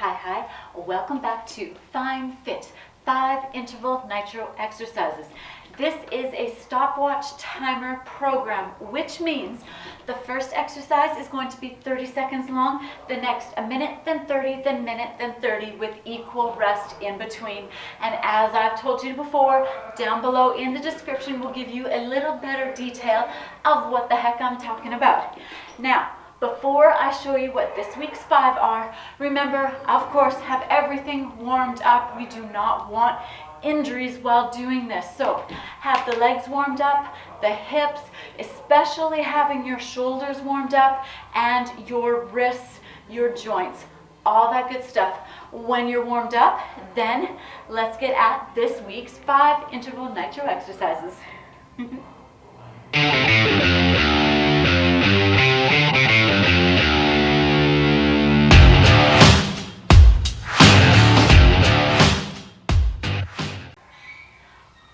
Hi. Welcome back to FINEFit 5 Interval Nitro Exercises. This is a stopwatch timer program, which means the first exercise is going to be 30 seconds long, the next a minute, then 30, then minute, then 30 with equal rest in between. And as I've told you before, down below in the description will give you a little better detail of what the heck I'm talking about. Now, before I show you what this week's 5 are, remember, of course, have everything warmed up. We do not want injuries while doing this. So have the legs warmed up, the hips, especially having your shoulders warmed up, and your wrists, your joints, all that good stuff. When you're warmed up, then let's get at this week's 5 interval nitro exercises.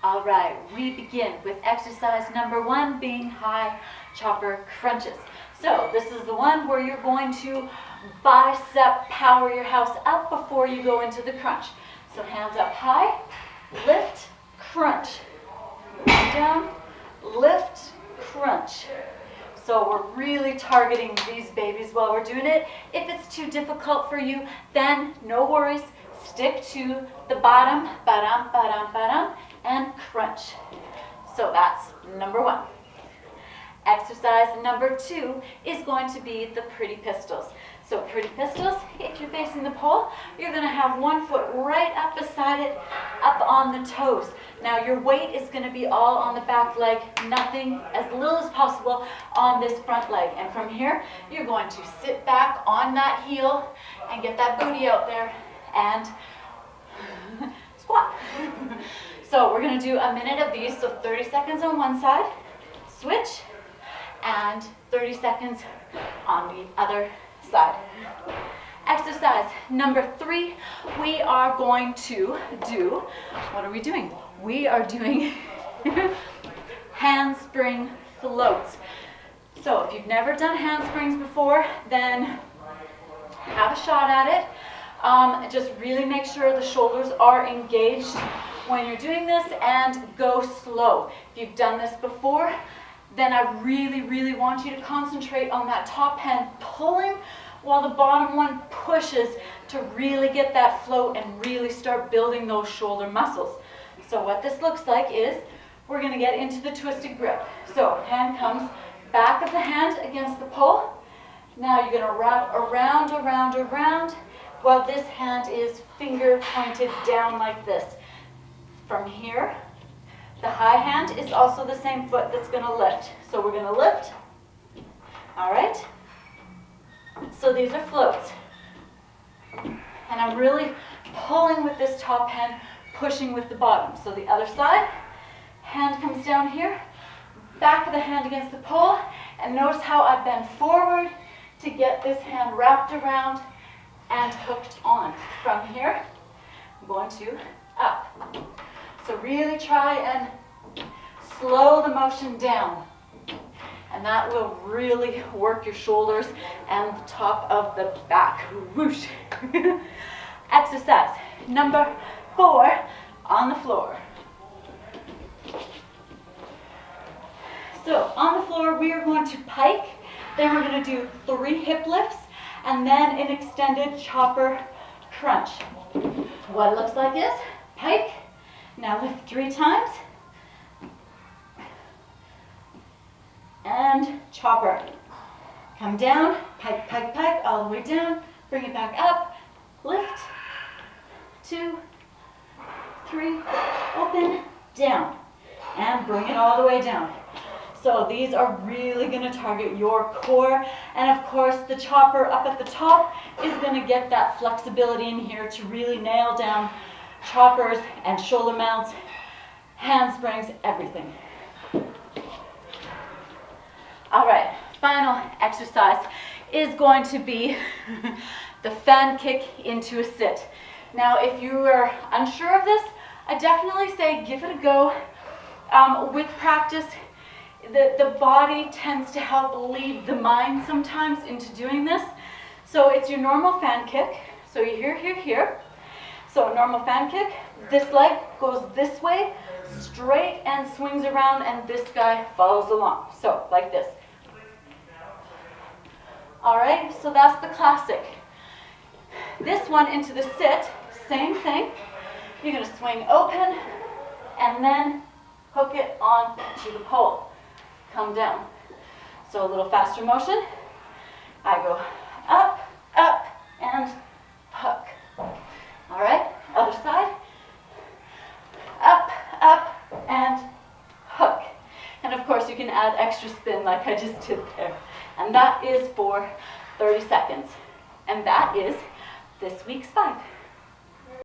All right, we begin with exercise number 1 being high chopper crunches. So this is the one where you're going to bicep power your house up before you go into the crunch. So hands up high, lift, crunch. Down, lift, crunch. So we're really targeting these babies while we're doing it. If it's too difficult for you, then no worries. Stick to the bottom, ba-dum, ba-dum, ba-dum, and crunch. So that's number 1. Exercise number 2 is going to be the pretty pistols. So pretty pistols, if you're facing the pole, you're going to have one foot right up beside it, up on the toes. Now your weight is going to be all on the back leg, nothing, as little as possible on this front leg. And from here, you're going to sit back on that heel and get that booty out there and squat. So we're going to do a minute of these, so 30 seconds on one side, switch, and 30 seconds on the other side. Exercise number 3, we are going to do, what are we doing? We are doing handspring floats. So if you've never done handsprings before, then have a shot at it. Just really make sure the shoulders are engaged when you're doing this, and go slow. If you've done this before, then I really want you to concentrate on that top hand pulling while the bottom one pushes to really get that float and really start building those shoulder muscles. So what this looks like is we're going to get into the twisted grip. So hand comes back of the hand against the pole. Now you're going to wrap around while this hand is finger pointed down like this. From here, the high hand is also the same foot that's going to lift. So we're going to lift. All right. So these are floats. And I'm really pulling with this top hand, pushing with the bottom. So the other side, hand comes down here, back of the hand against the pole, and notice how I bend forward to get this hand wrapped around and hooked on. From here, I'm going to up. So really try and slow the motion down. And that will really work your shoulders and the top of the back. Whoosh. Exercise number 4 on the floor. So on the floor, we are going to pike. Then we're going to do 3 hip lifts and then an extended chopper crunch. What it looks like is pike. Now lift 3 times. And chopper. Come down, pike, pike, pike, all the way down. Bring it back up. Lift. 2, 3, open, down. And bring it all the way down. So these are really going to target your core. And of course, the chopper up at the top is going to get that flexibility in here to really nail down choppers and shoulder mounts, handsprings, everything. All right, final exercise is going to be the fan kick into a sit. Now, if you are unsure of this, I definitely say give it a go. With practice, the body tends to help lead the mind sometimes into doing this. So it's your normal fan kick. So you're here, here, here. So a normal fan kick, this leg goes this way, straight and swings around, and this guy follows along. So like this. All right, so that's the classic. This one into the sit, same thing. You're gonna swing open and then hook it on to the pole. Come down. So a little faster motion. I go up, up, and hook. All right, other side. Up, up, and hook. And of course you can add extra spin like I just did there. And that is for 30 seconds. And that is this week's 5.